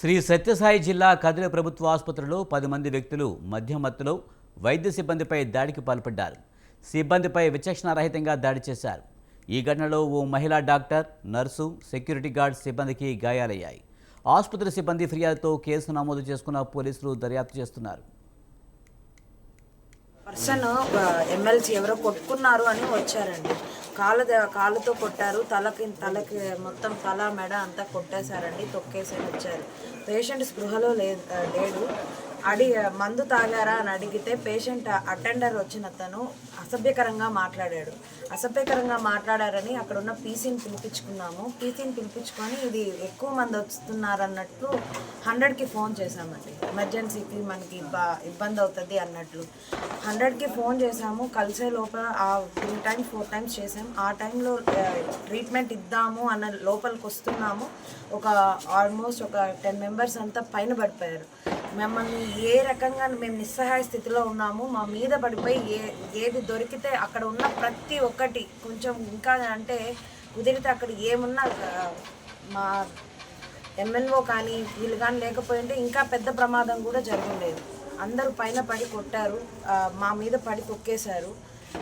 శ్రీ సత్యసాయి జిల్లా కదిరి ప్రభుత్వ ఆసుపత్రిలో 10 మంది వ్యక్తులు మద్యం మత్తులో వైద్య సిబ్బందిపై దాడికి పాల్పడ్డారు. సిబ్బందిపై విచక్షణారహితంగా దాడి చేశారు. ఈ ఘటనలో ఓ మహిళా డాక్టర్, నర్సు, సెక్యూరిటీ గార్డ్ సిబ్బందికి గాయాలయ్యాయి. ఆసుపత్రి సిబ్బంది ఫిర్యాదుతో కేసు నమోదు చేసుకున్న పోలీసులు దర్యాప్తు చేస్తున్నారు. పర్సన్ ఎమ్మెల్సీ ఎవరో కొట్టుకున్నారు అని వచ్చారండి. కాళ్ళతో కొట్టారు, తలకి మొత్తం తల మెడ అంతా కొట్టేశారండి, తొక్కేసి వచ్చారు. పేషెంట్ స్పృహలో లేడు. మందు తాగారా అని అడిగితే పేషెంట్ అటెండర్ వచ్చిన అతను అసభ్యకరంగా మాట్లాడారని అక్కడ ఉన్న పీసీని పిలిపించుకొని ఇది ఎక్కువ మంది వస్తున్నారన్నట్లు 100కి ఫోన్ చేశామండి. ఎమర్జెన్సీకి మనకి ఇబ్బంది అవుతుంది అన్నట్లు 100కి ఫోన్ చేశాము. కలిసే లోపల 3 times 4 times చేసాము. ఆ టైంలో ట్రీట్మెంట్ ఇద్దాము అన్న లోపలికి వస్తున్నాము. ఆల్మోస్ట్ ఒక 10 members అంతా పైన పడిపోయారు. మమ్మల్ని ఏ రకంగా మేము నిస్సహాయ స్థితిలో ఉన్నాము. మా మీద పడిపోయి ఏది దొరికితే అక్కడ ఉన్న ప్రతి ఒక్కటి కొంచెం ఇంకా అంటే కుదిరితే అక్కడ ఏమున్నా మా MNO కానీ వీళ్ళు కానీ లేకపోయింటే ఇంకా పెద్ద ప్రమాదం కూడా జరగలేదు. అందరూ పైన పడి కొట్టారు, మా మీద పడి తొక్కేశారు.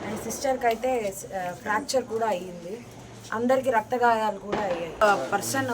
అండ్ సిస్టర్కి అయితే ఫ్రాక్చర్ కూడా అయ్యింది. అందరికీ రక్తగాయాలు కూడా అయ్యాయి. పర్సన్